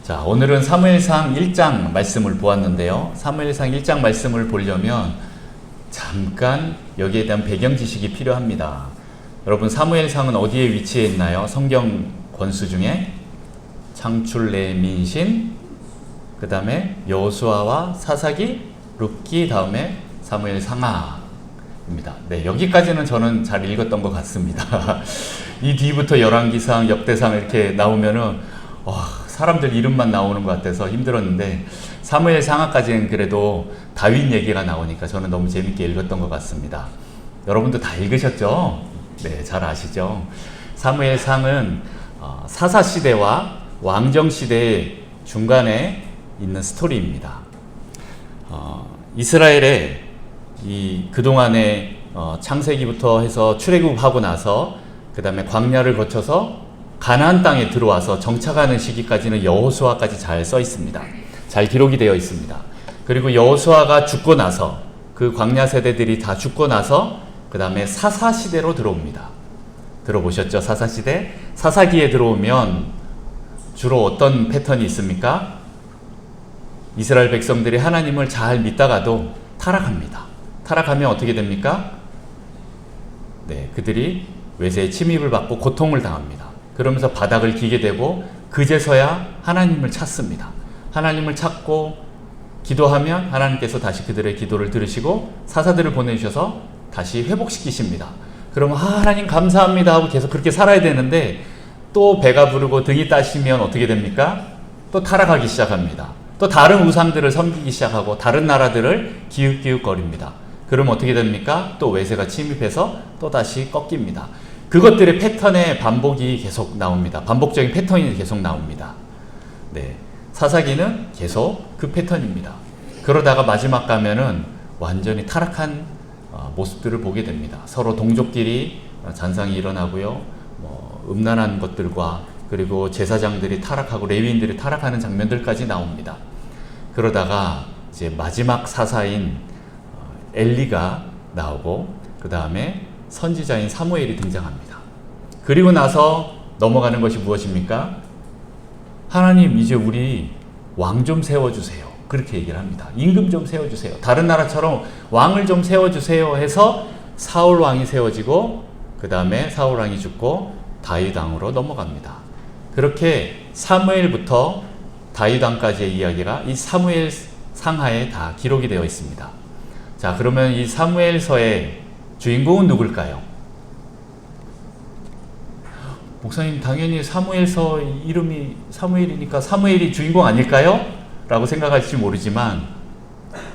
자, 오늘은 사무엘상 1장 말씀을 보았는데요. 사무엘상 1장 말씀을 보려면 잠깐 여기에 대한 배경 지식이 필요합니다. 여러분, 사무엘상은 어디에 위치해 있나요? 성경 권수 중에 창출, 레민신, 그 다음에 여호수아와 사사기, 룻기, 다음에 사무엘 상하입니다. 네, 여기까지는 저는 잘 읽었던 것 같습니다. 이 뒤부터 열왕기상, 역대상 이렇게 나오면은 사람들 이름만 나오는 것 같아서 힘들었는데 사무엘 상하까지는 그래도 다윗 얘기가 나오니까 저는 너무 재밌게 읽었던 것 같습니다. 여러분도 다 읽으셨죠? 네, 잘 아시죠? 사무엘 상은 사사 시대와 왕정 시대의 중간에 있는 스토리입니다. 이스라엘의 그동안의 창세기부터 해서 출애굽하고 나서 그 다음에 광야를 거쳐서 가나안 땅에 들어와서 정착하는 시기까지는 여호수아까지 잘 써 있습니다. 잘 기록이 되어 있습니다. 그리고 여호수아가 죽고 나서 그 광야 세대들이 다 죽고 나서 그 다음에 사사 시대로 들어옵니다. 들어보셨죠? 사사 시대? 사사기에 들어오면 주로 어떤 패턴이 있습니까? 이스라엘 백성들이 하나님을 잘 믿다가도 타락합니다. 타락하면 어떻게 됩니까? 네, 그들이 외세의 침입을 받고 고통을 당합니다. 그러면서 바닥을 기게 되고 그제서야 하나님을 찾습니다. 하나님을 찾고 기도하면 하나님께서 다시 그들의 기도를 들으시고 사사들을 보내주셔서 다시 회복시키십니다. 그러면 하나님 감사합니다 하고 계속 그렇게 살아야 되는데 또 배가 부르고 등이 따시면 어떻게 됩니까? 또 타락하기 시작합니다. 또 다른 우상들을 섬기기 시작하고 다른 나라들을 기웃기웃거립니다. 그러면 어떻게 됩니까? 또 외세가 침입해서 또 다시 꺾입니다. 그것들의 패턴의 반복이 계속 나옵니다. 반복적인 패턴이 계속 나옵니다. 네, 사사기는 계속 그 패턴입니다. 그러다가 마지막 가면은 완전히 타락한 모습들을 보게 됩니다. 서로 동족끼리 잔상이 일어나고요. 음란한 것들과 그리고 제사장들이 타락하고 레위인들이 타락하는 장면들까지 나옵니다. 그러다가 이제 마지막 사사인 엘리가 나오고 그 다음에 선지자인 사무엘이 등장합니다. 그리고 나서 넘어가는 것이 무엇입니까? 하나님, 이제 우리 왕 좀 세워주세요. 그렇게 얘기를 합니다. 임금 좀 세워주세요. 다른 나라처럼 왕을 좀 세워주세요 해서 사울 왕이 세워지고 그 다음에 사울 왕이 죽고 다윗 왕으로 넘어갑니다. 그렇게 사무엘부터 다윗 왕까지의 이야기가 이 사무엘 상하에 다 기록이 되어 있습니다. 자, 그러면 이 사무엘서의 주인공은 누굴까요? 목사님, 당연히 사무엘서 이름이 사무엘이니까 사무엘이 주인공 아닐까요? 라고 생각할지 모르지만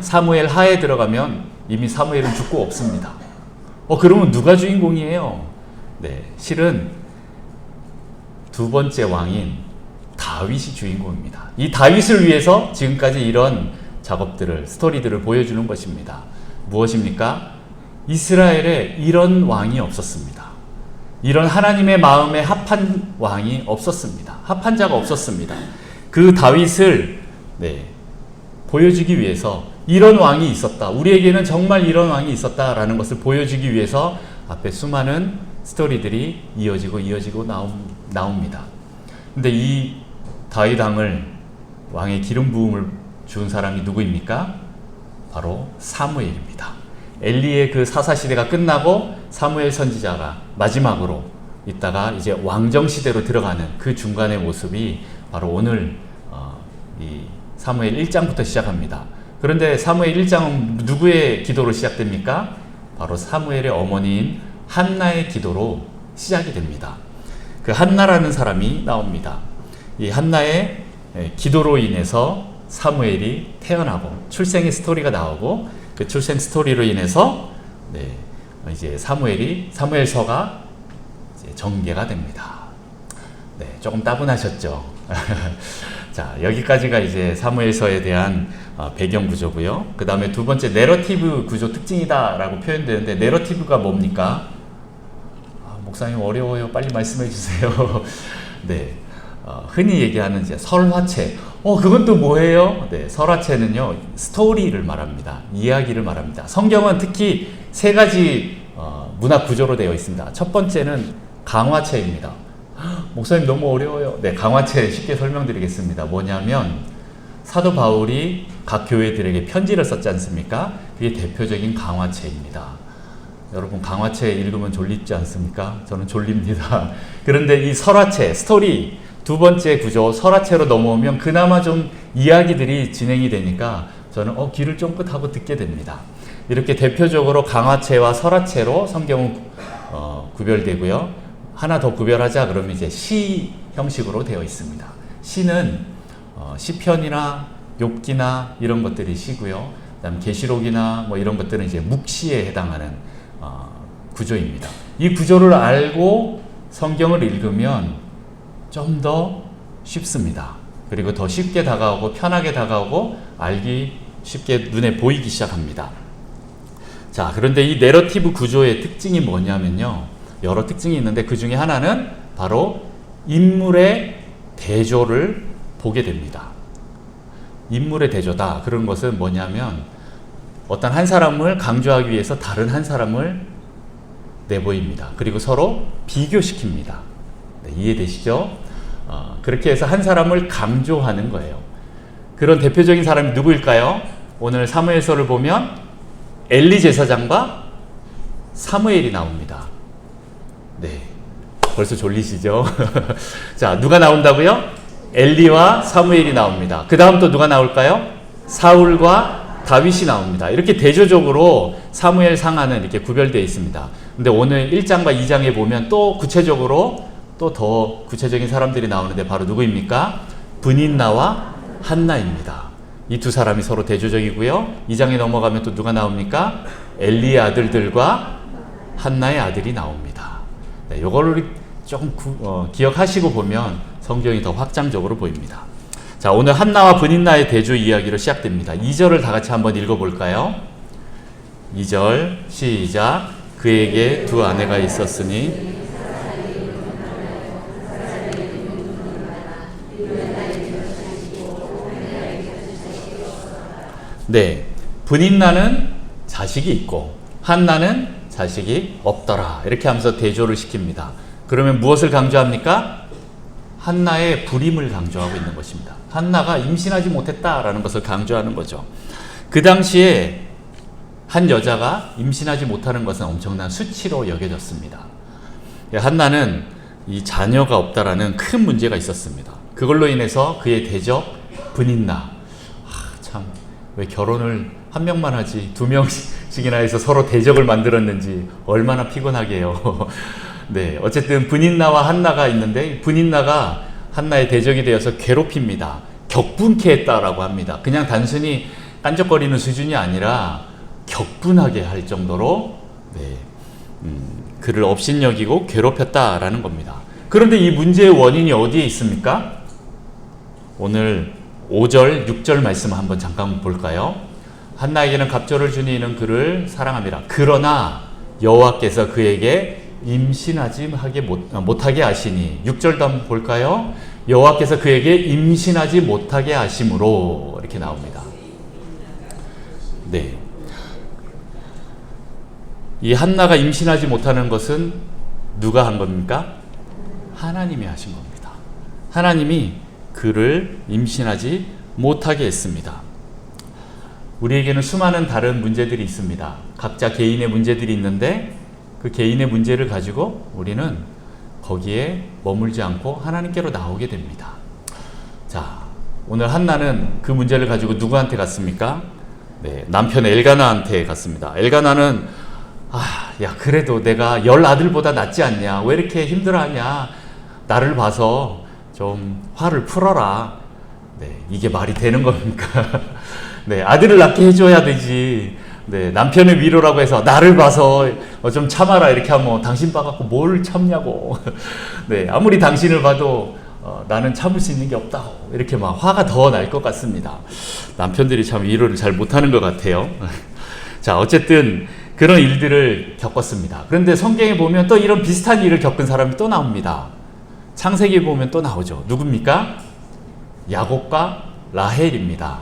사무엘 하에 들어가면 이미 사무엘은 죽고 없습니다. 그러면 누가 주인공이에요? 네, 실은 두 번째 왕인 다윗이 주인공입니다. 이 다윗을 위해서 지금까지 이런 작업들을, 스토리들을 보여주는 것입니다. 무엇입니까? 이스라엘에 이런 왕이 없었습니다. 이런 하나님의 마음에 합한 왕이 없었습니다. 합한 자가 없었습니다. 그 다윗을 보여주기 위해서 이런 왕이 있었다. 우리에게는 정말 이런 왕이 있었다라는 것을 보여주기 위해서 앞에 수많은 스토리들이 이어지고 나옵니다. 근데 이 다윗 왕을 왕의 기름 부음을 준 사람이 누구입니까? 바로 사무엘입니다. 엘리의 그 사사 시대가 끝나고 사무엘 선지자가 마지막으로 있다가 이제 왕정 시대로 들어가는 그 중간의 모습이 바로 오늘 이 사무엘 1장부터 시작합니다. 그런데 사무엘 1장은 누구의 기도로 시작됩니까? 바로 사무엘의 어머니인 한나의 기도로 시작이 됩니다. 그 한나라는 사람이 나옵니다. 이 한나의 기도로 인해서 사무엘이 태어나고 출생의 스토리가 나오고 그 출생 스토리로 인해서 이제 사무엘서가 이제 전개가 됩니다. 네, 조금 따분하셨죠? 자, 여기까지가 이제 사무엘서에 대한 배경 구조고요. 그 다음에 두 번째, 내러티브 구조 특징이다라고 표현되는데 내러티브가 뭡니까? 목사님 어려워요. 빨리 말씀해 주세요. 네, 흔히 얘기하는 이제 설화체. 그건 또 뭐예요? 네, 설화체는요, 스토리를 말합니다. 이야기를 말합니다. 성경은 특히 세 가지 문학 구조로 되어 있습니다. 첫 번째는 강화체입니다. 목사님 너무 어려워요. 네, 강화체 쉽게 설명드리겠습니다. 뭐냐면 사도 바울이 각 교회들에게 편지를 썼지 않습니까? 그게 대표적인 강화체입니다. 여러분 강화체 읽으면 졸립지 않습니까? 저는 졸립니다. 그런데 이 설화체, 스토리 두 번째 구조 설화체로 넘어오면 그나마 좀 이야기들이 진행이 되니까 저는 귀를 쫑긋하고 듣게 됩니다. 이렇게 대표적으로 강화체와 설화체로 성경은 구별되고요. 하나 더 구별하자 그러면 이제 시 형식으로 되어 있습니다. 시는 시편이나 욥기나 이런 것들이 시고요. 그다음 계시록이나 뭐 이런 것들은 이제 묵시에 해당하는 구조입니다. 이 구조를 알고 성경을 읽으면 좀 더 쉽습니다. 그리고 더 쉽게 다가오고 편하게 다가오고 알기 쉽게 눈에 보이기 시작합니다. 자, 그런데 이 내러티브 구조의 특징이 뭐냐면요. 여러 특징이 있는데 그 중에 하나는 바로 인물의 대조를 보게 됩니다. 인물의 대조다. 그런 것은 뭐냐면 어떤 한 사람을 강조하기 위해서 다른 한 사람을 내보입니다. 그리고 서로 비교시킵니다. 네, 이해되시죠? 그렇게 해서 한 사람을 강조하는 거예요. 그런 대표적인 사람이 누구일까요? 오늘 사무엘서를 보면 엘리 제사장과 사무엘이 나옵니다. 네, 벌써 졸리시죠? 자, 누가 나온다고요? 엘리와 사무엘이 나옵니다. 그 다음 또 누가 나올까요? 사울과 다윗이 나옵니다. 이렇게 대조적으로 사무엘 상하는 이렇게 구별되어 있습니다. 근데 오늘 1장과 2장에 보면 또 구체적으로 또 더 구체적인 사람들이 나오는데 바로 누구입니까? 브닌나와 한나입니다. 이 두 사람이 서로 대조적이고요. 2장에 넘어가면 또 누가 나옵니까? 엘리의 아들들과 한나의 아들이 나옵니다. 네, 이거를 조금 기억하시고 보면 성경이 더 확장적으로 보입니다. 자, 오늘 한나와 브닌나의 대조 이야기로 시작됩니다. 2절을 다 같이 한번 읽어볼까요? 2절 시작. 그에게 두 아내가 있었으니 네, 브닌나는 자식이 있고 한나는 자식이 없더라. 이렇게 하면서 대조를 시킵니다. 그러면 무엇을 강조합니까? 한나의 불임을 강조하고 있는 것입니다. 한나가 임신하지 못했다라는 것을 강조하는 거죠. 그 당시에 한 여자가 임신하지 못하는 것은 엄청난 수치로 여겨졌습니다. 한나는 이 자녀가 없다라는 큰 문제가 있었습니다. 그걸로 인해서 그의 대적 브닌나, 참 왜 결혼을 한 명만 하지 두 명씩이나 해서 서로 대적을 만들었는지 얼마나 피곤하게요. 네, 어쨌든 브닌나와 한나가 있는데 브닌나가 한나의 대적이 되어서 괴롭힙니다. 격분케 했다라고 합니다. 그냥 단순히 깐적거리는 수준이 아니라 격분하게 할 정도로 그를 업신여기고 괴롭혔다라는 겁니다. 그런데 이 문제의 원인이 어디에 있습니까? 오늘 5절, 6절 말씀을 한번 잠깐 볼까요? 한나에게는 갑절을 주니 이는 그를 사랑함이라. 그러나 여호와께서 그에게 임신하지 못하게 하시니. 6절도 한번 볼까요? 여호와께서 그에게 임신하지 못하게 하심으로 이렇게 나옵니다. 네. 이 한나가 임신하지 못하는 것은 누가 한 겁니까? 하나님이 하신 겁니다. 하나님이 그를 임신하지 못하게 했습니다. 우리에게는 수많은 다른 문제들이 있습니다. 각자 개인의 문제들이 있는데 그 개인의 문제를 가지고 우리는 거기에 머물지 않고 하나님께로 나오게 됩니다. 자, 오늘 한나는 그 문제를 가지고 누구한테 갔습니까? 네, 남편 엘가나한테 갔습니다. 엘가나는 야, 그래도 내가 10아들보다 낫지 않냐? 왜 이렇게 힘들어하냐? 나를 봐서 좀 화를 풀어라. 네, 이게 말이 되는 겁니까? 네, 아들을 낳게 해줘야 되지. 네, 남편의 위로라고 해서 나를 봐서 좀 참아라 이렇게 하면 당신 봐갖고 뭘 참냐고. 네, 아무리 당신을 봐도 나는 참을 수 있는 게 없다고 이렇게 막 화가 더 날 것 같습니다. 남편들이 참 위로를 잘 못하는 것 같아요. 자, 어쨌든 그런 일들을 겪었습니다. 그런데 성경에 보면 또 이런 비슷한 일을 겪은 사람이 또 나옵니다. 창세기에 보면 또 나오죠. 누굽니까? 야곱과 라헬입니다.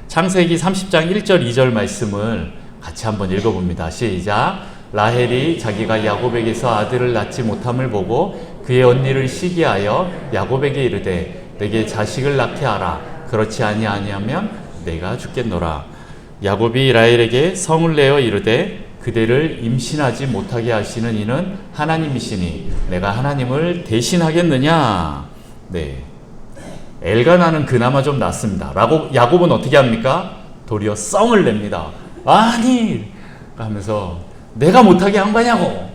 창세기 30장 1절 2절 말씀을 같이 한번 읽어봅니다. 시작. 라헬이 자기가 야곱에게서 아들을 낳지 못함을 보고 그의 언니를 시기하여 야곱에게 이르되 내게 자식을 낳게 하라. 그렇지 아니하면 내가 죽겠노라. 야곱이 라헬에게 성을 내어 이르되 그대를 임신하지 못하게 하시는 이는 하나님이시니 내가 하나님을 대신하겠느냐. 네, 엘가나는 그나마 좀 낫습니다. 야곱은 어떻게 합니까? 도리어 썽을 냅니다. 아니 하면서 내가 못하게 한 거냐고.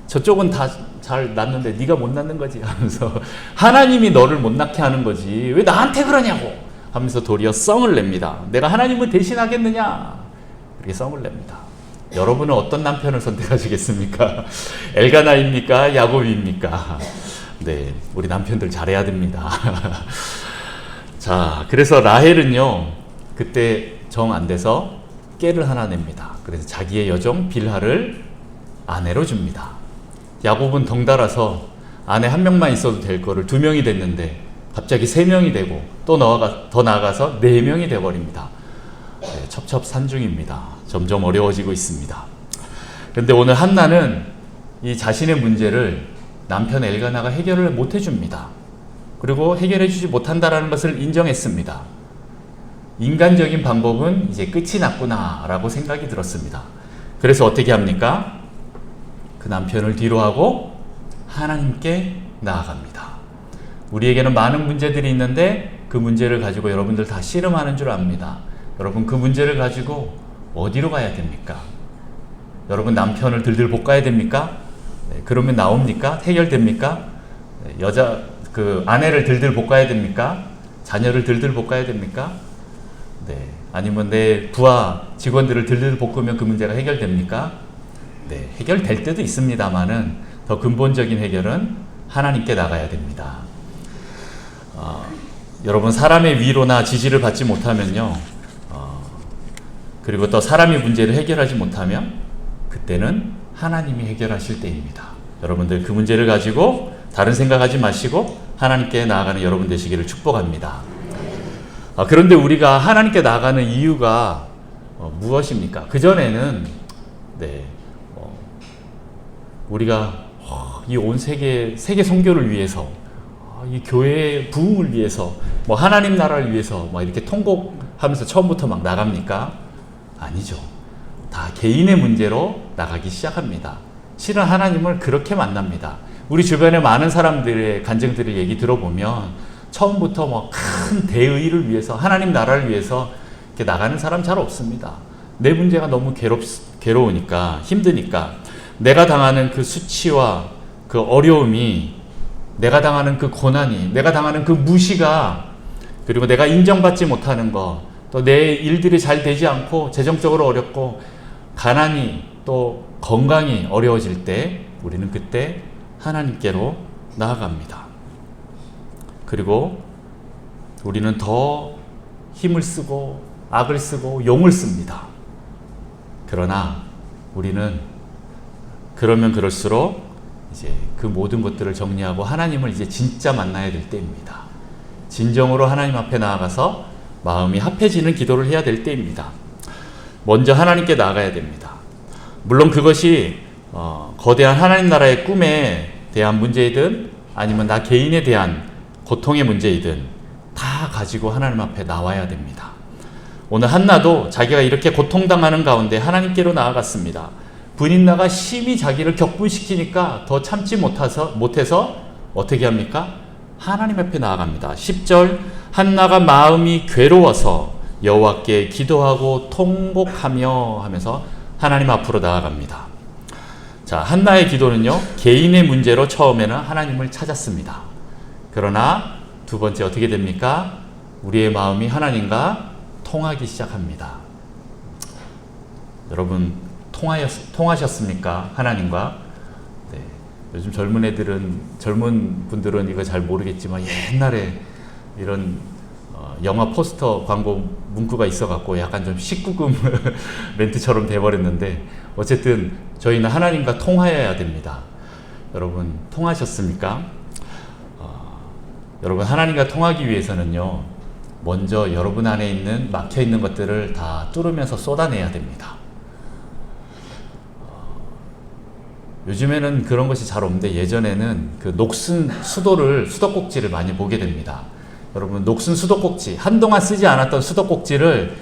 저쪽은 다 잘 낳는데 네가 못 낳는 거지 하면서 하나님이 너를 못 낳게 하는 거지 왜 나한테 그러냐고 하면서 도리어 썽을 냅니다. 내가 하나님을 대신하겠느냐. 그렇게 썽을 냅니다. 여러분은 어떤 남편을 선택하시겠습니까? 엘가나입니까? 야곱입니까? 네, 우리 남편들 잘해야 됩니다. 자, 그래서 라헬은요 그때 정 안 돼서 깨를 하나 냅니다. 그래서 자기의 여종 빌하를 아내로 줍니다. 야곱은 덩달아서 아내 한 명만 있어도 될 거를 2명이 됐는데 갑자기 3명이 되고 또 더 나아가서 4명이 되어버립니다. 네, 첩첩산중입니다. 점점 어려워지고 있습니다. 그런데 오늘 한나는 이 자신의 문제를 남편 엘가나가 해결을 못 해줍니다. 그리고 해결해 주지 못한다라는 것을 인정했습니다. 인간적인 방법은 이제 끝이 났구나 라고 생각이 들었습니다. 그래서 어떻게 합니까? 그 남편을 뒤로하고 하나님께 나아갑니다. 우리에게는 많은 문제들이 있는데 그 문제를 가지고 여러분들 다 씨름하는 줄 압니다. 여러분 그 문제를 가지고 어디로 가야 됩니까? 여러분 남편을 들들 볶아야 됩니까? 네, 그러면 나옵니까? 해결됩니까? 네, 아내를 들들 볶아야 됩니까? 자녀를 들들 볶아야 됩니까? 네, 아니면 내 부하 직원들을 들들 볶으면 그 문제가 해결됩니까? 네, 해결될 때도 있습니다만은 더 근본적인 해결은 하나님께 나가야 됩니다. 여러분 사람의 위로나 지지를 받지 못하면요, 그리고 또 사람의 문제를 해결하지 못하면 그때는 하나님이 해결하실 때입니다. 여러분들 그 문제를 가지고 다른 생각하지 마시고 하나님께 나아가는 여러분 되시기를 축복합니다. 그런데 우리가 하나님께 나아가는 이유가 무엇입니까? 그전에는 우리가 이 온 세계 선교를 위해서, 이 교회의 부흥을 위해서, 하나님 나라를 위해서 이렇게 통곡하면서 처음부터 막 나갑니까? 아니죠. 다 개인의 문제로 나가기 시작합니다. 실은 하나님을 그렇게 만납니다. 우리 주변에 많은 사람들의 간증들을 얘기 들어보면 처음부터 큰 대의를 위해서, 하나님 나라를 위해서 이렇게 나가는 사람 잘 없습니다. 내 문제가 너무 괴로우니까, 힘드니까, 내가 당하는 그 수치와 그 어려움이, 내가 당하는 그 고난이, 내가 당하는 그 무시가, 그리고 내가 인정받지 못하는 것, 또 내 일들이 잘 되지 않고 재정적으로 어렵고 가난이 또 건강이 어려워질 때 우리는 그때 하나님께로 나아갑니다. 그리고 우리는 더 힘을 쓰고 악을 쓰고 용을 씁니다. 그러나 우리는 그러면 그럴수록 이제 그 모든 것들을 정리하고 하나님을 이제 진짜 만나야 될 때입니다. 진정으로 하나님 앞에 나아가서 마음이 합해지는 기도를 해야 될 때입니다. 먼저 하나님께 나아가야 됩니다. 물론 그것이 거대한 하나님 나라의 꿈에 대한 문제이든 아니면 나 개인에 대한 고통의 문제이든 다 가지고 하나님 앞에 나와야 됩니다. 오늘 한나도 자기가 이렇게 고통당하는 가운데 하나님께로 나아갔습니다. 분인나가 심히 자기를 격분시키니까 더 참지 못해서 어떻게 합니까? 하나님 앞에 나아갑니다. 10절, 한나가 마음이 괴로워서 여호와께 기도하고 통곡하며 하면서 하나님 앞으로 나아갑니다. 자, 한나의 기도는요, 개인의 문제로 처음에는 하나님을 찾았습니다. 그러나 두 번째 어떻게 됩니까? 우리의 마음이 하나님과 통하기 시작합니다. 여러분 통하셨습니까? 하나님과? 네. 요즘 젊은 분들은 이거 잘 모르겠지만 옛날에 이런 영화 포스터 광고 문구가 있어갖고 약간 좀 19금 멘트처럼 돼버렸는데, 어쨌든 저희는 하나님과 통하여야 됩니다. 여러분 통하셨습니까? 여러분 하나님과 통하기 위해서는요, 먼저 여러분 안에 있는 막혀있는 것들을 다 뚫으면서 쏟아내야 됩니다. 요즘에는 그런 것이 잘 없는데 예전에는 그 녹슨 수도꼭지를 많이 보게 됩니다. 여러분, 녹슨 수도꼭지, 한동안 쓰지 않았던 수도꼭지를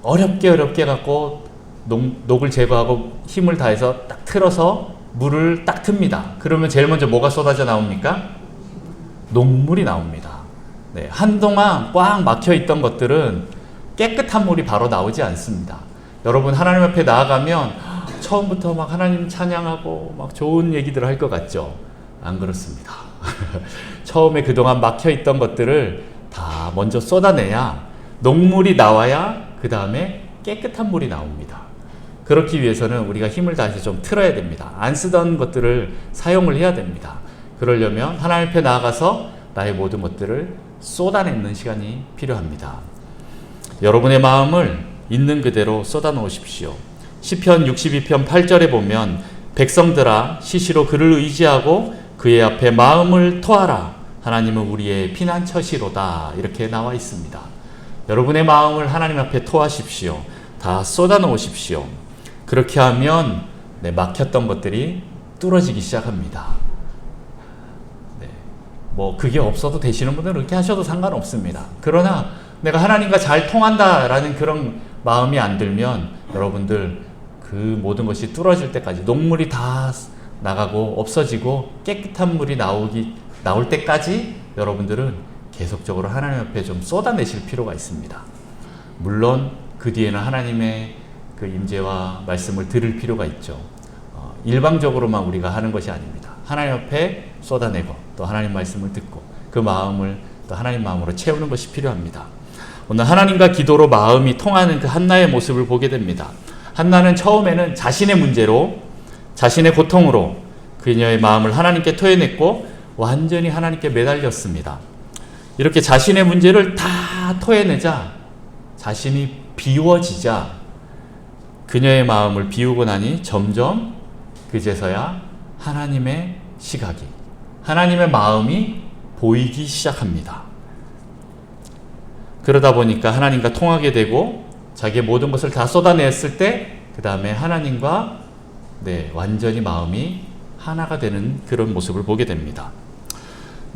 어렵게 갖고 녹을 제거하고 힘을 다해서 딱 틀어서 물을 딱 틉니다. 그러면 제일 먼저 뭐가 쏟아져 나옵니까? 녹물이 나옵니다. 네, 한동안 꽉 막혀 있던 것들은 깨끗한 물이 바로 나오지 않습니다. 여러분, 하나님 앞에 나아가면 처음부터 막 하나님 찬양하고 막 좋은 얘기들을 할 것 같죠? 안 그렇습니다. 처음에 그동안 막혀 있던 것들을 다 먼저 쏟아내야 녹물이 나와야 그 다음에 깨끗한 물이 나옵니다. 그렇기 위해서는 우리가 힘을 다해서 좀 틀어야 됩니다. 안 쓰던 것들을 사용을 해야 됩니다. 그러려면 하나님 앞에 나아가서 나의 모든 것들을 쏟아내는 시간이 필요합니다. 여러분의 마음을 있는 그대로 쏟아 놓으십시오. 시편 62편 8절에 보면 백성들아 시시로 그를 의지하고 그의 앞에 마음을 토하라. 하나님은 우리의 피난처시로다. 이렇게 나와 있습니다. 여러분의 마음을 하나님 앞에 토하십시오. 다 쏟아 놓으십시오. 그렇게 하면 막혔던 것들이 뚫어지기 시작합니다. 뭐 그게 없어도 되시는 분들은 그렇게 하셔도 상관없습니다. 그러나 내가 하나님과 잘 통한다라는 그런 마음이 안 들면 여러분들 그 모든 것이 뚫어질 때까지 녹물이 다 나가고 없어지고 깨끗한 물이 나올 때까지 여러분들은 계속적으로 하나님 앞에 좀 쏟아내실 필요가 있습니다. 물론 그 뒤에는 하나님의 그 임재와 말씀을 들을 필요가 있죠. 일방적으로만 우리가 하는 것이 아닙니다. 하나님 앞에 쏟아내고 또 하나님 말씀을 듣고 그 마음을 또 하나님 마음으로 채우는 것이 필요합니다. 오늘 하나님과 기도로 마음이 통하는 그 한나의 모습을 보게 됩니다. 한나는 처음에는 자신의 문제로 자신의 고통으로 그녀의 마음을 하나님께 토해냈고 완전히 하나님께 매달렸습니다. 이렇게 자신의 문제를 다 토해내자 자신이 비워지자 그녀의 마음을 비우고 나니 점점 그제서야 하나님의 시각이, 하나님의 마음이 보이기 시작합니다. 그러다 보니까 하나님과 통하게 되고 자기의 모든 것을 다 쏟아냈을 때 그 다음에 하나님과 완전히 마음이 하나가 되는 그런 모습을 보게 됩니다.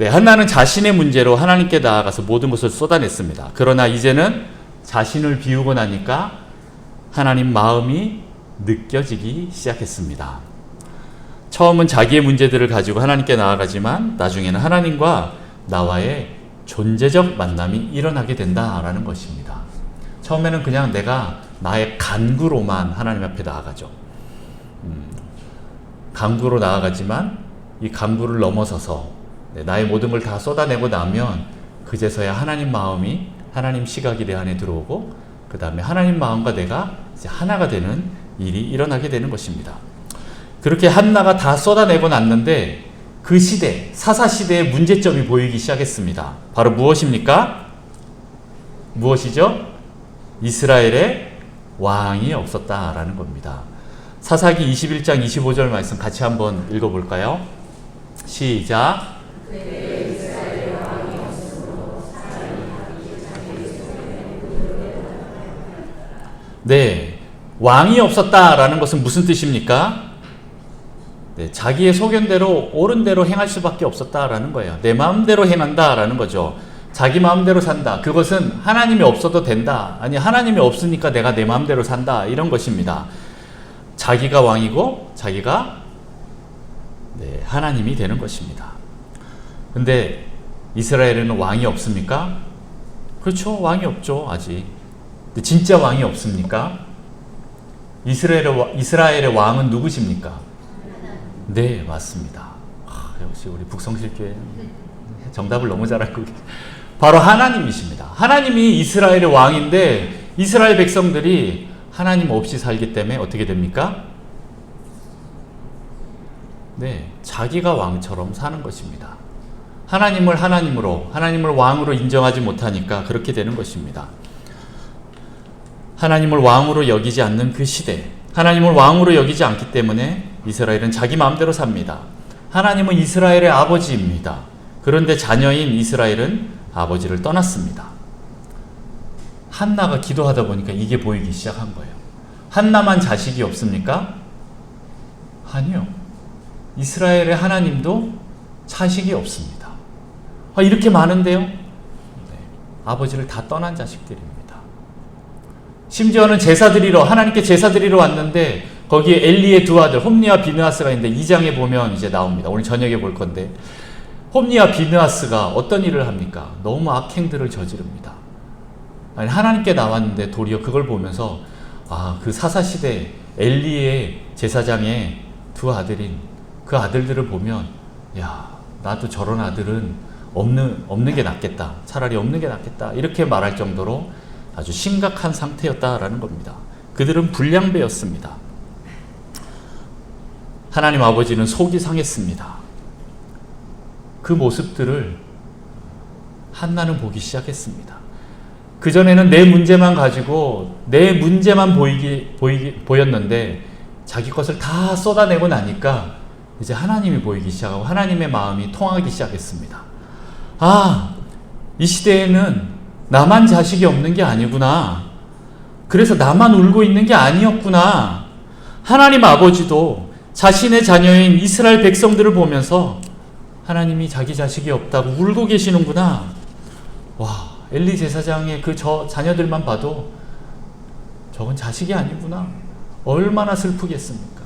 한나는 자신의 문제로 하나님께 나아가서 모든 것을 쏟아냈습니다. 그러나 이제는 자신을 비우고 나니까 하나님 마음이 느껴지기 시작했습니다. 처음은 자기의 문제들을 가지고 하나님께 나아가지만 나중에는 하나님과 나와의 존재적 만남이 일어나게 된다라는 것입니다. 처음에는 그냥 내가 나의 간구로만 하나님 앞에 나아가죠. 간구로 나아가지만 이 간구를 넘어서서 나의 모든 걸 다 쏟아내고 나면 그제서야 하나님 마음이, 하나님 시각이 내 안에 들어오고 그 다음에 하나님 마음과 내가 이제 하나가 되는 일이 일어나게 되는 것입니다. 그렇게 한나가 다 쏟아내고 났는데 그 시대, 사사시대의 문제점이 보이기 시작했습니다. 바로 무엇입니까? 무엇이죠? 이스라엘에 왕이 없었다라는 겁니다. 사사기 21장 25절 말씀 같이 한번 읽어볼까요? 시작. 왕이 없었다라는 것은 무슨 뜻입니까? 자기의 소견대로 옳은 대로 행할 수밖에 없었다라는 거예요. 내 마음대로 행한다라는 거죠. 자기 마음대로 산다. 그것은 하나님이 없어도 된다. 아니, 하나님이 없으니까 내가 내 마음대로 산다. 이런 것입니다. 자기가 왕이고 자기가 하나님이 되는 것입니다. 근데 이스라엘에는 왕이 없습니까? 그렇죠. 왕이 없죠. 아직. 근데 진짜 왕이 없습니까? 이스라엘의 왕은 누구십니까? 네, 맞습니다. 역시 우리 북성실교회 정답을 너무 잘 알고 계세요. 바로 하나님이십니다. 하나님이 이스라엘의 왕인데 이스라엘 백성들이 하나님 없이 살기 때문에 어떻게 됩니까? 자기가 왕처럼 사는 것입니다. 하나님을 하나님으로, 하나님을 왕으로 인정하지 못하니까 그렇게 되는 것입니다. 하나님을 왕으로 여기지 않는 그 시대, 하나님을 왕으로 여기지 않기 때문에 이스라엘은 자기 마음대로 삽니다. 하나님은 이스라엘의 아버지입니다. 그런데 자녀인 이스라엘은 아버지를 떠났습니다. 한나가 기도하다 보니까 이게 보이기 시작한 거예요. 한나만 자식이 없습니까? 아니요. 이스라엘의 하나님도 자식이 없습니다. 이렇게 많은데요? 네, 아버지를 다 떠난 자식들입니다. 심지어는 제사 드리러, 하나님께 제사 드리러 왔는데 거기에 엘리의 두 아들 홈니와 비느하스가 있는데 2장에 보면 이제 나옵니다. 오늘 저녁에 볼 건데 홈니와 비느하스가 어떤 일을 합니까? 너무 악행들을 저지릅니다. 아니, 하나님께 나왔는데 도리어 그걸 보면서 그 사사시대 엘리의 제사장의 두 아들인 그 아들들을 보면 나도 저런 아들은 없는 게 낫겠다. 차라리 없는 게 낫겠다. 이렇게 말할 정도로 아주 심각한 상태였다라는 겁니다. 그들은 불량배였습니다. 하나님 아버지는 속이 상했습니다. 그 모습들을 한나는 보기 시작했습니다. 그전에는 내 문제만 가지고 내 문제만 보였는데 자기 것을 다 쏟아내고 나니까 이제 하나님이 보이기 시작하고 하나님의 마음이 통하기 시작했습니다. 이 시대에는 나만 자식이 없는 게 아니구나. 그래서 나만 울고 있는 게 아니었구나. 하나님 아버지도 자신의 자녀인 이스라엘 백성들을 보면서 하나님이 자기 자식이 없다고 울고 계시는구나. 엘리 제사장의 그 자녀들만 봐도 저건 자식이 아니구나. 얼마나 슬프겠습니까?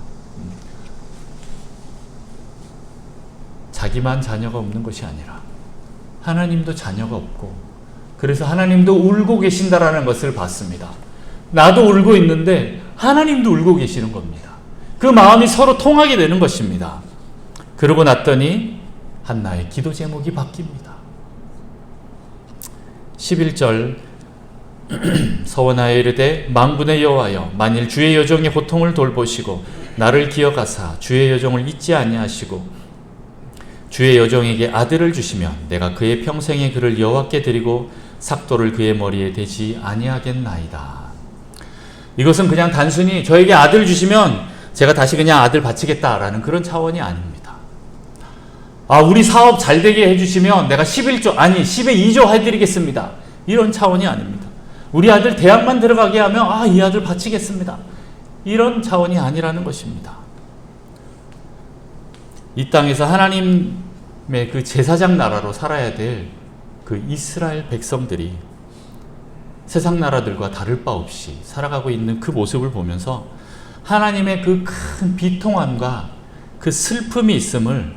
자기만 자녀가 없는 것이 아니라 하나님도 자녀가 없고 그래서 하나님도 울고 계신다라는 것을 봤습니다. 나도 울고 있는데 하나님도 울고 계시는 겁니다. 그 마음이 서로 통하게 되는 것입니다. 그러고 났더니 한나의 기도 제목이 바뀝니다. 11절 서원하여 이르되 만군의 여호와여 만일 주의 여종의 고통을 돌보시고 나를 기억하사 주의 여종을 잊지 아니하시고 주의 여종에게 아들을 주시면 내가 그의 평생에 그를 여호와께 드리고 삭도를 그의 머리에 대지 아니하겠나이다. 이것은 그냥 단순히 저에게 아들 주시면 제가 다시 그냥 아들 바치겠다라는 그런 차원이 아닙니다. 우리 사업 잘 되게 해주시면 내가 11조 아니 10의 2조 해드리겠습니다. 이런 차원이 아닙니다. 우리 아들 대학만 들어가게 하면 이 아들 바치겠습니다. 이런 차원이 아니라는 것입니다. 이 땅에서 하나님의 그 제사장 나라로 살아야 될 그 이스라엘 백성들이 세상 나라들과 다를 바 없이 살아가고 있는 그 모습을 보면서 하나님의 그 큰 비통함과 그 슬픔이 있음을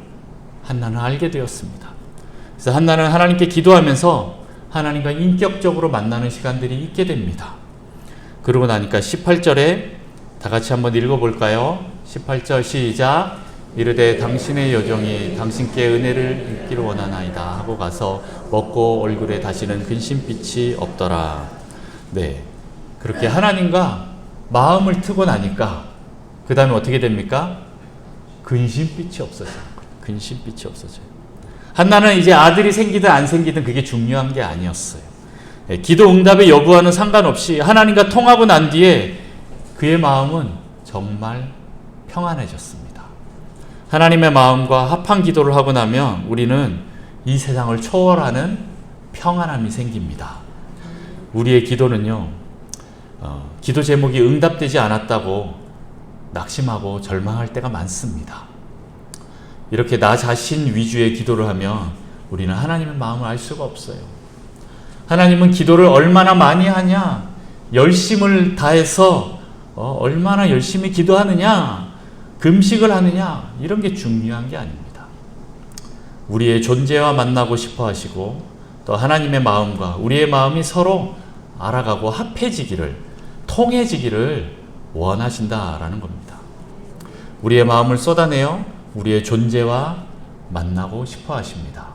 한나는 알게 되었습니다. 그래서 한나는 하나님께 기도하면서 하나님과 인격적으로 만나는 시간들이 있게 됩니다. 그러고 나니까 18절에 다 같이 한번 읽어볼까요? 18절 시작. 이르되 당신의 여종이 당신께 은혜를 입기를 원하나이다 하고 가서 먹고 얼굴에 다시는 근심빛이 없더라. 네, 그렇게 하나님과 마음을 트고 나니까 그 다음에 어떻게 됩니까? 근심빛이 없어져요. 근심빛이 없어져요. 한나는 이제 아들이 생기든 안 생기든 그게 중요한 게 아니었어요. 기도 응답의 여부와는 상관없이 하나님과 통하고 난 뒤에 그의 마음은 정말 평안해졌습니다. 하나님의 마음과 합한 기도를 하고 나면 우리는 이 세상을 초월하는 평안함이 생깁니다. 우리의 기도는요, 기도 제목이 응답되지 않았다고 낙심하고 절망할 때가 많습니다. 이렇게 나 자신 위주의 기도를 하면 우리는 하나님의 마음을 알 수가 없어요. 하나님은 기도를 얼마나 많이 하냐, 열심을 다해서 얼마나 열심히 기도하느냐, 금식을 하느냐, 이런 게 중요한 게 아닙니다. 우리의 존재와 만나고 싶어 하시고 또 하나님의 마음과 우리의 마음이 서로 알아가고 합해지기를, 통해지기를 원하신다라는 겁니다. 우리의 마음을 쏟아내어 우리의 존재와 만나고 싶어 하십니다.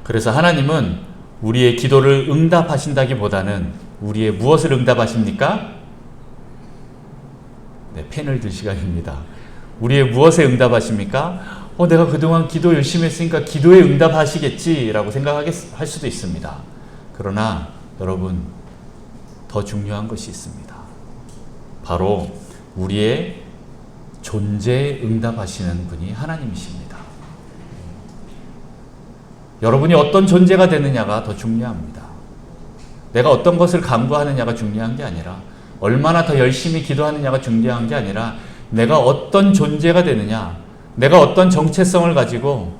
그래서 하나님은 우리의 기도를 응답하신다기보다는 우리의 무엇을 응답하십니까? 네, 펜을 들 시간입니다. 우리의 무엇에 응답하십니까? 내가 그동안 기도 열심히 했으니까 기도에 응답하시겠지라고 생각할 수도 있습니다. 그러나 여러분, 더 중요한 것이 있습니다. 바로 우리의 존재에 응답하시는 분이 하나님이십니다. 여러분이 어떤 존재가 되느냐가 더 중요합니다. 내가 어떤 것을 강구하느냐가 중요한 게 아니라, 얼마나 더 열심히 기도하느냐가 중요한 게 아니라, 내가 어떤 존재가 되느냐, 내가 어떤 정체성을 가지고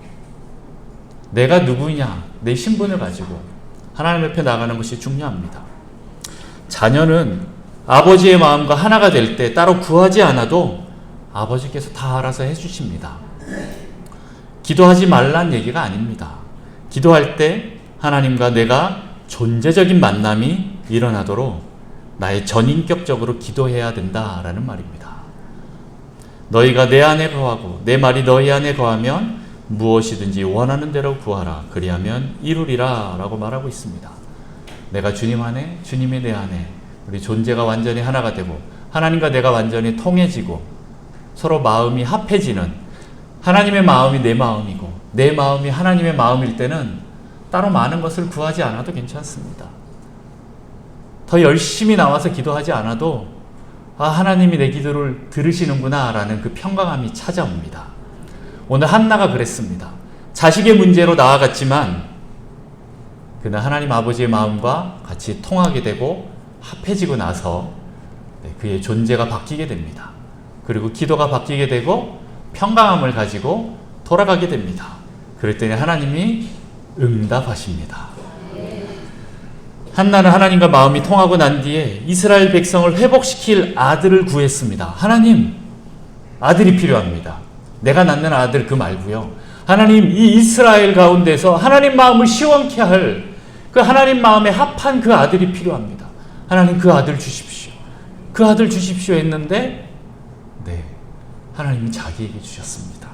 내가 누구냐, 내 신분을 가지고 하나님 앞에 나가는 것이 중요합니다. 자녀는 아버지의 마음과 하나가 될 때 따로 구하지 않아도 아버지께서 다 알아서 해주십니다. 기도하지 말란 얘기가 아닙니다. 기도할 때 하나님과 내가 존재적인 만남이 일어나도록 나의 전인격적으로 기도해야 된다라는 말입니다. 너희가 내 안에 거하고 내 말이 너희 안에 거하면 무엇이든지 원하는 대로 구하라. 그리하면 이루리라 라고 말하고 있습니다. 내가 주님 안에, 주님이 내 안에, 우리 존재가 완전히 하나가 되고 하나님과 내가 완전히 통해지고 서로 마음이 합해지는, 하나님의 마음이 내 마음이고 내 마음이 하나님의 마음일 때는 따로 많은 것을 구하지 않아도 괜찮습니다. 더 열심히 나와서 기도하지 않아도 하나님이 내 기도를 들으시는구나 라는 그 평강함이 찾아옵니다. 오늘 한나가 그랬습니다. 자식의 문제로 나아갔지만 그는 하나님 아버지의 마음과 같이 통하게 되고 합해지고 나서 그의 존재가 바뀌게 됩니다. 그리고 기도가 바뀌게 되고 평강함을 가지고 돌아가게 됩니다. 그럴 때는 하나님이 응답하십니다. 한나는 하나님과 마음이 통하고 난 뒤에 이스라엘 백성을 회복시킬 아들을 구했습니다. 하나님, 아들이 필요합니다. 내가 낳는 아들 그 말고요. 하나님, 이 이스라엘 가운데서 하나님 마음을 시원케 할 그 하나님 마음에 합한 그 아들이 필요합니다. 하나님, 그 아들 주십시오. 그 아들 주십시오 했는데 하나님이 자기에게 주셨습니다.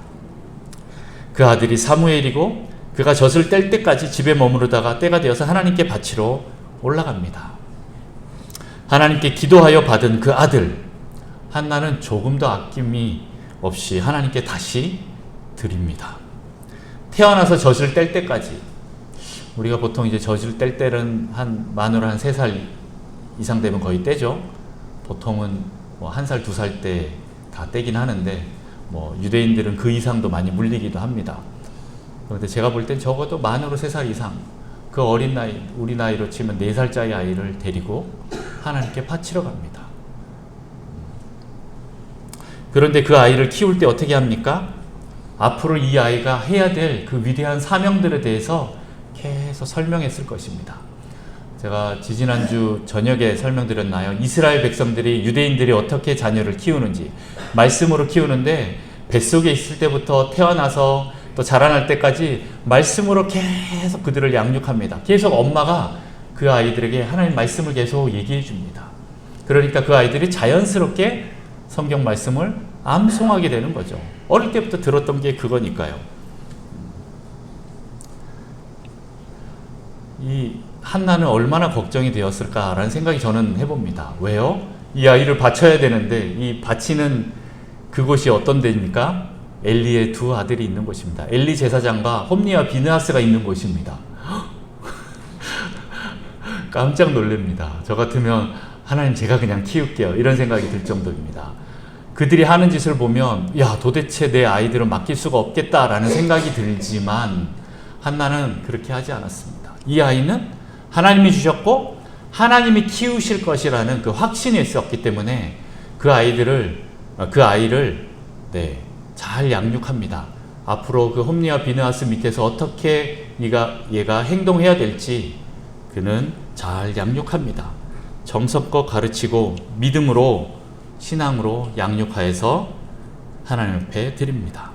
그 아들이 사무엘이고 그가 젖을 뗄 때까지 집에 머무르다가 때가 되어서 하나님께 바치러 올라갑니다. 하나님께 기도하여 받은 그 아들 한나는 조금도 아낌이 없이 하나님께 다시 드립니다. 태어나서 젖을 뗄 때까지, 우리가 보통 이제 젖을 뗄 때는 만으로 한 3살 이상 되면 거의 떼죠. 보통은 뭐 1살, 2살 때 다 떼긴 하는데 유대인들은 그 이상도 많이 물리기도 합니다. 그런데 제가 볼 땐 적어도 만으로 3살 이상, 그 어린 나이, 우리 나이로 치면 4살짜리 아이를 데리고 하나님께 바치러 갑니다. 그런데 그 아이를 키울 때 어떻게 합니까? 앞으로 이 아이가 해야 될 그 위대한 사명들에 대해서 계속 설명했을 것입니다. 제가 지지난주 저녁에 설명드렸나요? 이스라엘 백성들이, 유대인들이 어떻게 자녀를 키우는지, 말씀으로 키우는데 뱃속에 있을 때부터 태어나서 또 자라날 때까지 말씀으로 계속 그들을 양육합니다. 계속 엄마가 그 아이들에게 하나님 말씀을 계속 얘기해 줍니다. 그러니까 그 아이들이 자연스럽게 성경 말씀을 암송하게 되는 거죠. 어릴 때부터 들었던 게 그거니까요. 이 한나는 얼마나 걱정이 되었을까라는 생각이 저는 해봅니다. 왜요? 이 아이를 바쳐야 되는데 이 바치는 그곳이 어떤 데입니까? 엘리의 2 아들이 있는 곳입니다. 엘리 제사장과 홈리와 비느하스가 있는 곳입니다. 깜짝 놀랍니다. 저 같으면 하나님, 제가 그냥 키울게요, 이런 생각이 들 정도입니다. 그들이 하는 짓을 보면 도대체 내 아이들은 맡길 수가 없겠다라는 생각이 들지만 한나는 그렇게 하지 않았습니다. 이 아이는 하나님이 주셨고 하나님이 키우실 것이라는 그 확신이 있었기 때문에 그 아이를 잘 양육합니다. 앞으로 그 홈리와 비느하스 밑에서 어떻게 얘가 행동해야 될지 그는 잘 양육합니다. 정성껏 가르치고 믿음으로, 신앙으로 양육하여서 하나님 앞에 드립니다.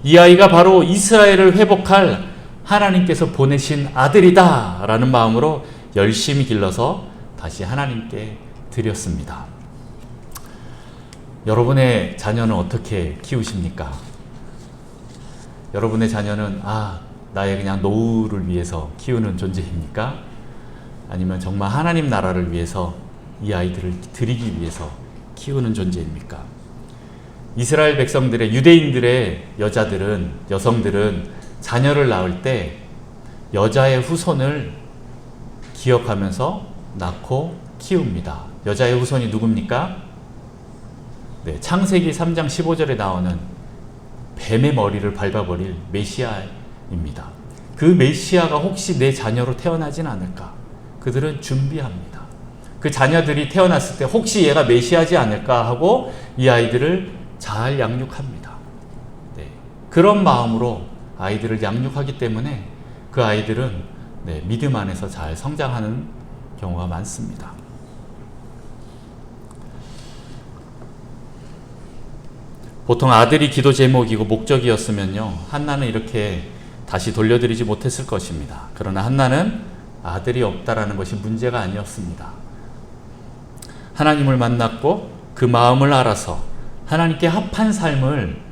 이 아이가 바로 이스라엘을 회복할 하나님께서 보내신 아들이다 라는 마음으로 열심히 길러서 다시 하나님께 드렸습니다. 여러분의 자녀는 어떻게 키우십니까? 여러분의 자녀는 나의 그냥 노후를 위해서 키우는 존재입니까? 아니면 정말 하나님 나라를 위해서 이 아이들을 드리기 위해서 키우는 존재입니까? 이스라엘 백성들의, 유대인들의 여성들은 자녀를 낳을 때 여자의 후손을 기억하면서 낳고 키웁니다. 여자의 후손이 누굽니까? 창세기 3장 15절에 나오는 뱀의 머리를 밟아버릴 메시아입니다. 그 메시아가 혹시 내 자녀로 태어나진 않을까? 그들은 준비합니다. 그 자녀들이 태어났을 때 혹시 얘가 메시아지 않을까 하고 이 아이들을 잘 양육합니다. 그런 마음으로 아이들을 양육하기 때문에 그 아이들은 믿음 안에서 잘 성장하는 경우가 많습니다. 보통 아들이 기도 제목이고 목적이었으면요, 한나는 이렇게 다시 돌려드리지 못했을 것입니다. 그러나 한나는 아들이 없다라는 것이 문제가 아니었습니다. 하나님을 만났고 그 마음을 알아서 하나님께 합한 삶을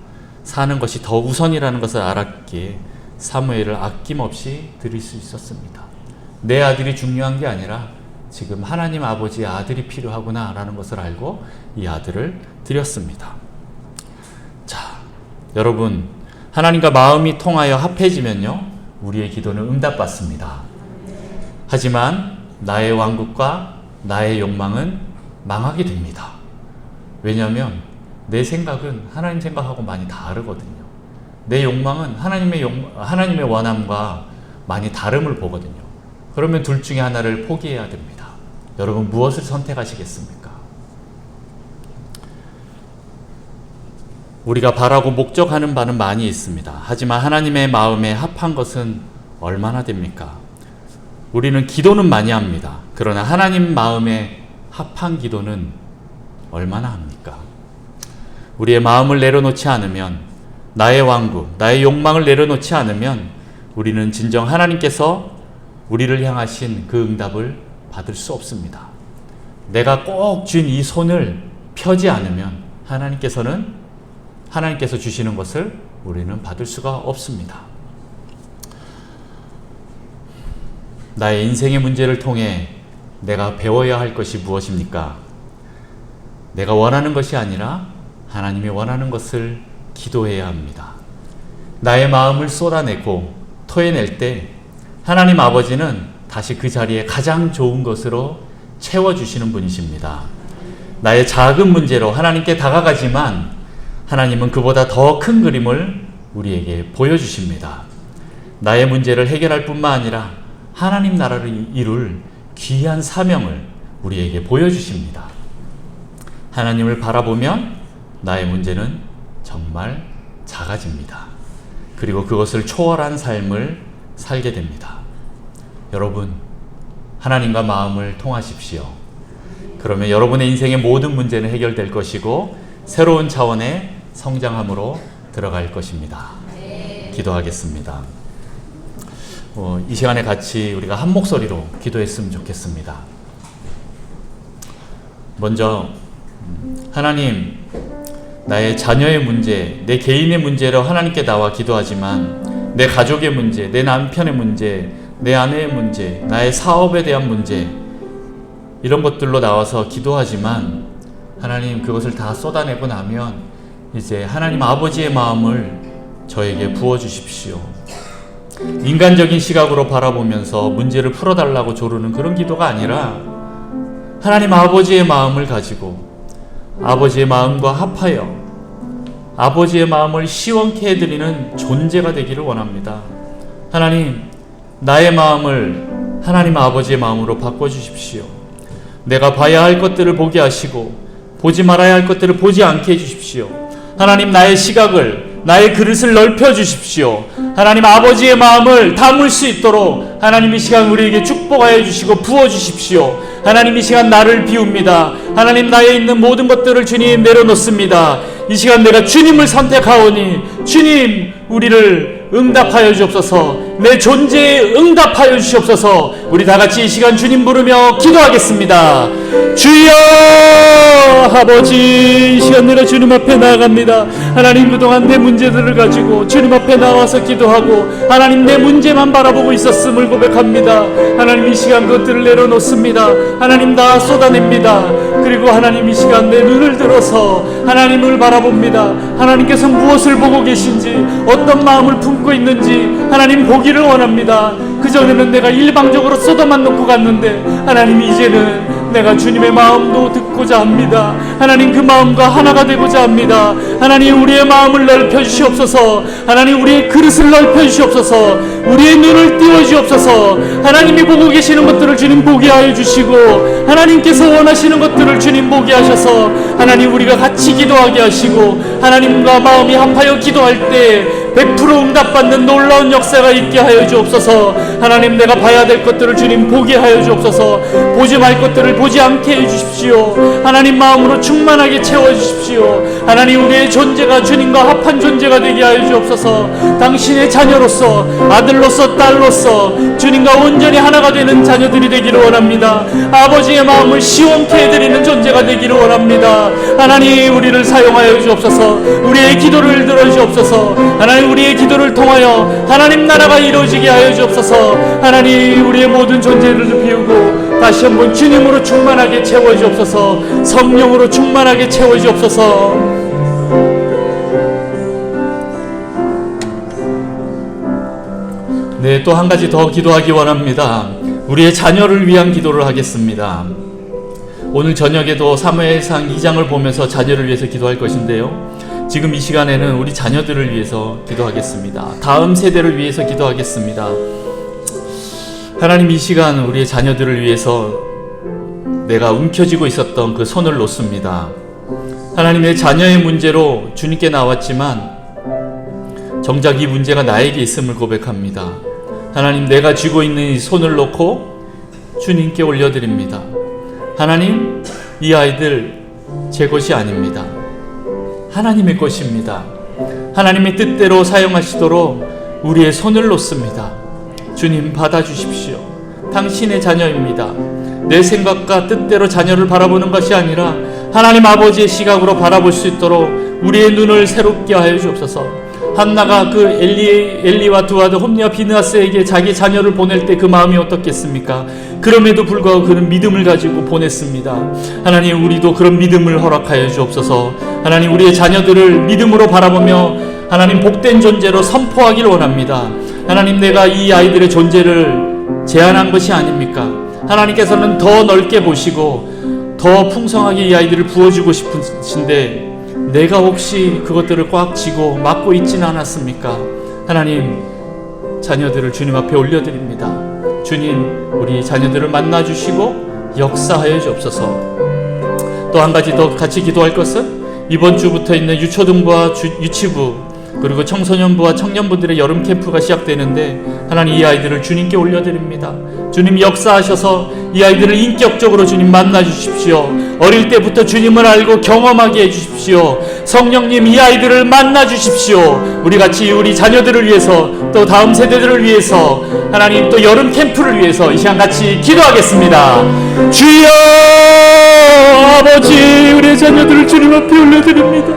사는 것이 더 우선이라는 것을 알았기에 사무엘을 아낌없이 드릴 수 있었습니다. 내 아들이 중요한 게 아니라 지금 하나님 아버지의 아들이 필요하구나 라는 것을 알고 이 아들을 드렸습니다. 자, 여러분, 하나님과 마음이 통하여 합해지면요, 우리의 기도는 응답받습니다. 하지만 나의 왕국과 나의 욕망은 망하게 됩니다. 왜냐하면 내 생각은 하나님 생각하고 많이 다르거든요. 내 욕망은 하나님의 원함과 많이 다름을 보거든요. 그러면 둘 중에 하나를 포기해야 됩니다. 여러분, 무엇을 선택하시겠습니까? 우리가 바라고 목적하는 바는 많이 있습니다. 하지만 하나님의 마음에 합한 것은 얼마나 됩니까? 우리는 기도는 많이 합니다. 그러나 하나님 마음에 합한 기도는 얼마나 합니까? 우리의 마음을 내려놓지 않으면, 나의 왕국, 나의 욕망을 내려놓지 않으면 우리는 진정 하나님께서 우리를 향하신 그 응답을 받을 수 없습니다. 내가 꼭 쥔 이 손을 펴지 않으면 하나님께서 주시는 것을 우리는 받을 수가 없습니다. 나의 인생의 문제를 통해 내가 배워야 할 것이 무엇입니까? 내가 원하는 것이 아니라 하나님이 원하는 것을 기도해야 합니다. 나의 마음을 쏟아내고 토해낼 때 하나님 아버지는 다시 그 자리에 가장 좋은 것으로 채워주시는 분이십니다. 나의 작은 문제로 하나님께 다가가지만 하나님은 그보다 더 큰 그림을 우리에게 보여주십니다. 나의 문제를 해결할 뿐만 아니라 하나님 나라를 이룰 귀한 사명을 우리에게 보여주십니다. 하나님을 바라보면 나의 문제는 정말 작아집니다. 그리고 그것을 초월한 삶을 살게 됩니다. 여러분, 하나님과 마음을 통하십시오. 그러면 여러분의 인생의 모든 문제는 해결될 것이고 새로운 차원의 성장함으로 들어갈 것입니다. 기도하겠습니다. 이 시간에 같이 우리가 한 목소리로 기도했으면 좋겠습니다. 먼저 하나님, 나의 자녀의 문제, 내 개인의 문제로 하나님께 나와 기도하지만 내 가족의 문제, 내 남편의 문제, 내 아내의 문제, 나의 사업에 대한 문제, 이런 것들로 나와서 기도하지만 하나님, 그것을 다 쏟아내고 나면 이제 하나님 아버지의 마음을 저에게 부어주십시오. 인간적인 시각으로 바라보면서 문제를 풀어달라고 조르는 그런 기도가 아니라 하나님 아버지의 마음을 가지고 아버지의 마음과 합하여 아버지의 마음을 시원케 해드리는 존재가 되기를 원합니다. 하나님, 나의 마음을 하나님 아버지의 마음으로 바꿔주십시오. 내가 봐야 할 것들을 보게 하시고 보지 말아야 할 것들을 보지 않게 해주십시오. 하나님, 나의 시각을, 나의 그릇을 넓혀주십시오. 하나님 아버지의 마음을 담을 수 있도록 하나님 이 시간 우리에게 축복하여 주시고 부어주십시오. 하나님, 이 시간 나를 비웁니다. 하나님, 나에 있는 모든 것들을 주님 내려놓습니다. 이 시간 내가 주님을 선택하오니 주님, 우리를 응답하여 주옵소서. 내 존재에 응답하여 주시옵소서. 우리 다같이 이 시간 주님 부르며 기도하겠습니다. 주여, 아버지, 이 시간 내가 주님 앞에 나아갑니다. 하나님, 그동안 내 문제들을 가지고 주님 앞에 나와서 기도하고 하나님, 내 문제만 바라보고 있었음을 고백합니다. 하나님, 이 시간 그것들을 내려놓습니다. 하나님, 다 쏟아냅니다. 그리고 하나님, 이 시간 내 눈을 들어서 하나님을 바라봅니다. 하나님께서 무엇을 보고 계신지, 어떤 마음을 품고 있는지 하나님 보기를 원합니다. 그전에는 내가 일방적으로 쏟아만 놓고 갔는데 하나님, 이제는 내가 주님의 마음도 듣고자 합니다. 하나님, 그 마음과 하나가 되고자 합니다. 하나님, 우리의 마음을 넓혀 주시옵소서. 하나님, 우리의 그릇을 넓혀 주시옵소서. 우리의 눈을 띄워 주시옵소서. 하나님이 보고 계시는 것들을 주님 보게 하여 주시고 하나님께서 원하시는 것들을 주님 보게 하셔서 하나님, 우리가 같이 기도하게 하시고 하나님과 마음이 합하여 기도할 때 100% 응답받는 놀라운 역사가 있게 하여 주옵소서. 하나님, 내가 봐야 될 것들을 주님 보게 하여 주옵소서. 보지 말 것들을 보지 않게 해 주십시오. 하나님, 마음으로 충만하게 채워 주십시오. 하나님, 우리의 존재가 주님과 합한 존재가 되게 하여 주옵소서. 당신의 자녀로서, 아들로서, 딸로서 주님과 온전히 하나가 되는 자녀들이 되기를 원합니다. 아버지의 마음을 시원케 해드리는 존재가 되기를 원합니다. 하나님, 우리를 사용하여 주옵소서. 우리의 기도를 들어주옵소서. 하나님, 우리의 기도를 통하여 하나님 나라가 이루어지게 하여 주옵소서. 하나님, 우리의 모든 존재를 비우고 다시 한번 주님으로 충만하게 채워 주옵소서. 성령으로 충만하게 채워 주옵소서. 네, 또 한 가지 더 기도하기 원합니다. 우리의 자녀를 위한 기도를 하겠습니다. 오늘 저녁에도 사무엘상 2장을 보면서 자녀를 위해서 기도할 것인데요, 지금 이 시간에는 우리 자녀들을 위해서 기도하겠습니다. 다음 세대를 위해서 기도하겠습니다. 하나님, 이 시간 우리의 자녀들을 위해서 내가 움켜쥐고 있었던 그 손을 놓습니다. 하나님의 자녀의 문제로 주님께 나왔지만 정작 이 문제가 나에게 있음을 고백합니다. 하나님, 내가 쥐고 있는 이 손을 놓고 주님께 올려드립니다. 하나님, 이 아이들 제 것이 아닙니다. 하나님의 것입니다. 하나님의 뜻대로 사용하시도록 우리의 손을 놓습니다. 주님, 받아주십시오. 당신의 자녀입니다. 내 생각과 뜻대로 자녀를 바라보는 것이 아니라 하나님 아버지의 시각으로 바라볼 수 있도록 우리의 눈을 새롭게 하여 주옵소서. 한나가 그 엘리와 두아드, 홈리와 비느하스에게 자기 자녀를 보낼 때 그 마음이 어떻겠습니까? 그럼에도 불구하고 그는 믿음을 가지고 보냈습니다. 하나님, 우리도 그런 믿음을 허락하여 주옵소서. 하나님, 우리의 자녀들을 믿음으로 바라보며 하나님 복된 존재로 선포하기를 원합니다. 하나님, 내가 이 아이들의 존재를 제한한 것이 아닙니까? 하나님께서는 더 넓게 보시고 더 풍성하게 이 아이들을 부어주고 싶으신데 내가 혹시 그것들을 꽉 쥐고 막고 있지는 않았습니까? 하나님, 자녀들을 주님 앞에 올려드립니다. 주님, 우리 자녀들을 만나주시고 역사하여 주옵소서. 또 한 가지 더 같이 기도할 것은 이번 주부터 있는 유초등부와 유치부 그리고 청소년부와 청년부들의 여름 캠프가 시작되는데 하나님, 이 아이들을 주님께 올려드립니다. 주님, 역사하셔서 이 아이들을 인격적으로 주님 만나주십시오. 어릴 때부터 주님을 알고 경험하게 해주십시오. 성령님, 이 아이들을 만나주십시오. 우리같이 우리 자녀들을 위해서 또 다음 세대들을 위해서 하나님, 또 여름 캠프를 위해서 이 시간 같이 기도하겠습니다. 주여, 아버지, 우리의 자녀들을 주님 앞에 올려드립니다.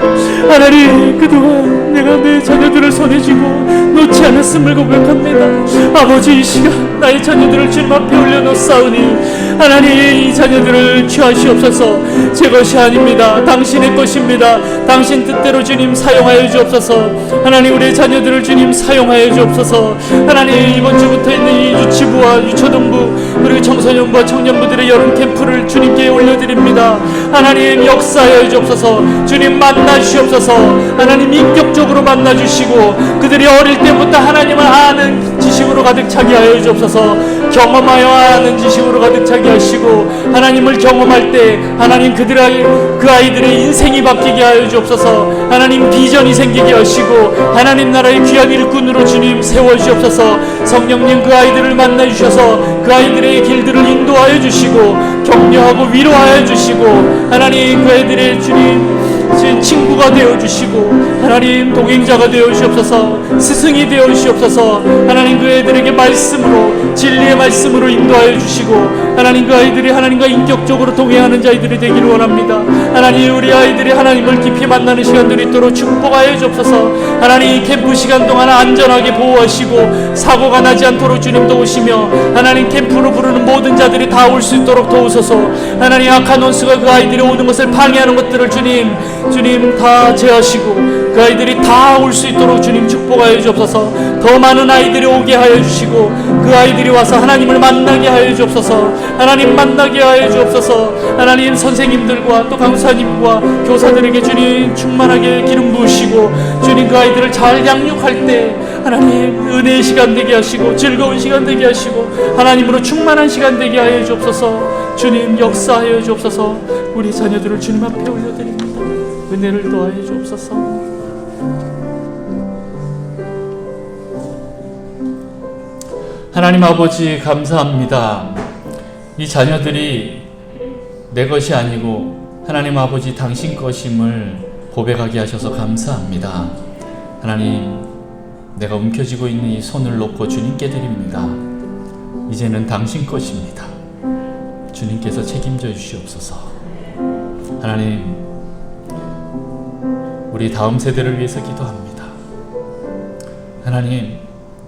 하나님, 그동안 내가 내 자녀들을 손에 쥐고 놓지 않았음을 고백합니다. 아버지, 이 시간 나의 자녀들을 주님 앞에 올려놓사오니 하나님, 이 자녀들을 취하시옵소서. 제 것이 아닙니다. 당신의 것입니다. 당신 뜻대로 주님 사용하여 주옵소서. 하나님, 우리의 자녀들을 주님 사용하여 주옵소서. 하나님, 이번 주부터 있는 이 유치부와 유초등부 그리고 청소년부와 청년부들의 여름 캠프를 주님께 올려드립니다. 하나님, 역사하여 주옵소서. 주님, 만나주시옵소서. 하나님, 인격적으로 만나주시고 그들이 어릴 때부터 하나님을 아는 지식으로 가득 차게 하여 주옵소서. 경험하여 아는 지식으로 가득 차게 하시고 하나님을 경험할 때 하나님, 그 아이들의 인생이 바뀌게 하여 주옵소서. 하나님, 비전이 생기게 하시고 하나님 나라의 귀한 일꾼으로 주님 세워주옵소서. 성령님, 그 아이들을 만나주셔서 그 아이들의 길들을 인도하여 주시고 격려하고 위로하여 주시고 하나님, 그 아이들의 주님 친구가 되어주시고 하나님, 동행자가 되어주시옵소서. 스승이 되어주시옵소서. 하나님, 그 애들에게 말씀으로, 진리의 말씀으로 인도하여 주시고 하나님, 그 아이들이 하나님과 인격적으로 동행하는 자들이 되기를 원합니다. 하나님, 우리 아이들이 하나님을 깊이 만나는 시간들이 있도록 축복하여 주옵소서. 하나님, 이 캠프 시간 동안 안전하게 보호하시고 사고가 나지 않도록 주님 도우시며 하나님, 캠프로 부르는 모든 자들이 다 올 수 있도록 도우소서. 하나님, 악한 원수가 그 아이들이 오는 것을 방해하는 것들을 주님 다 제하시고 그 아이들이 다 올 수 있도록 주님 축복하여 주옵소서. 더 많은 아이들이 오게 하여 주시고 그 아이들이 와서 하나님을 만나게 하여 주옵소서. 하나님, 만나게 하여 주옵소서. 하나님, 선생님들과 또 강사님과 교사들에게 주님 충만하게 기름 부으시고 주님, 그 아이들을 잘 양육할 때 하나님, 은혜의 시간 되게 하시고 즐거운 시간 되게 하시고 하나님으로 충만한 시간 되게 하여 주옵소서. 주님, 역사하여 주옵소서. 우리 자녀들을 주님 앞에 올려드립니다. 은혜를 더하여 주옵소서. 하나님 아버지 감사합니다. 이 자녀들이 내 것이 아니고 하나님 아버지 당신 것임을 고백하게 하셔서 감사합니다. 하나님, 내가 움켜쥐고 있는 이 손을 놓고 주님께 드립니다. 이제는 당신 것입니다. 주님께서 책임져 주시옵소서. 하나님, 우리 다음 세대를 위해서 기도합니다. 하나님,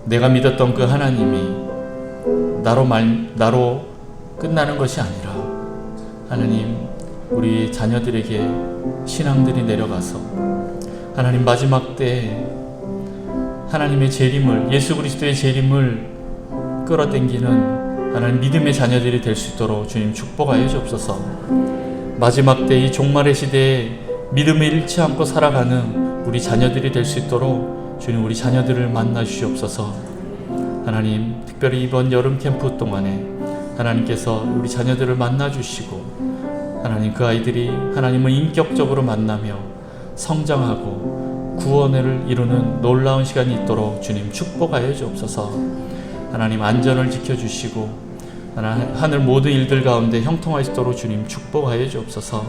내가 믿었던 그 하나님이 나로 끝나는 것이 아니라 하나님, 우리 자녀들에게 신앙들이 내려가서 하나님 마지막 때 하나님의 재림을, 예수 그리스도의 재림을 끌어당기는 하나님 믿음의 자녀들이 될 수 있도록 주님 축복하여 주옵소서. 마지막 때 이 종말의 시대에 믿음을 잃지 않고 살아가는 우리 자녀들이 될 수 있도록 주님 우리 자녀들을 만나 주시옵소서. 하나님, 특별히 이번 여름 캠프 동안에 하나님께서 우리 자녀들을 만나 주시고 하나님, 그 아이들이 하나님을 인격적으로 만나며 성장하고 구원을 이루는 놀라운 시간이 있도록 주님 축복하여 주옵소서. 하나님, 안전을 지켜주시고 하늘 모든 일들 가운데 형통할 수 있도록 주님 축복하여 주옵소서.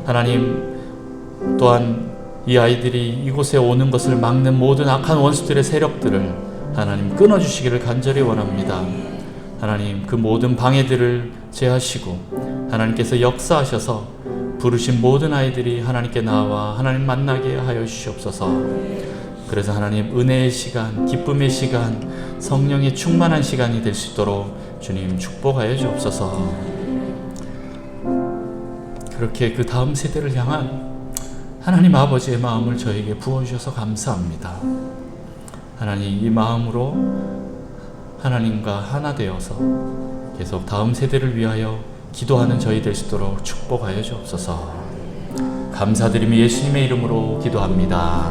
하나님, 또한 이 아이들이 이곳에 오는 것을 막는 모든 악한 원수들의 세력들을 하나님 끊어주시기를 간절히 원합니다. 하나님, 그 모든 방해들을 제하시고 하나님께서 역사하셔서 부르신 모든 아이들이 하나님께 나와 하나님 만나게 하여 주시옵소서. 그래서 하나님, 은혜의 시간, 기쁨의 시간, 성령의 충만한 시간이 될 수 있도록 주님 축복하여 주옵소서. 그렇게 그 다음 세대를 향한 하나님 아버지의 마음을 저에게 부어주셔서 감사합니다. 하나님, 이 마음으로 하나님과 하나 되어서 계속 다음 세대를 위하여 기도하는 저희 될 수 있도록 축복하여 주옵소서. 감사드리며 예수님의 이름으로 기도합니다.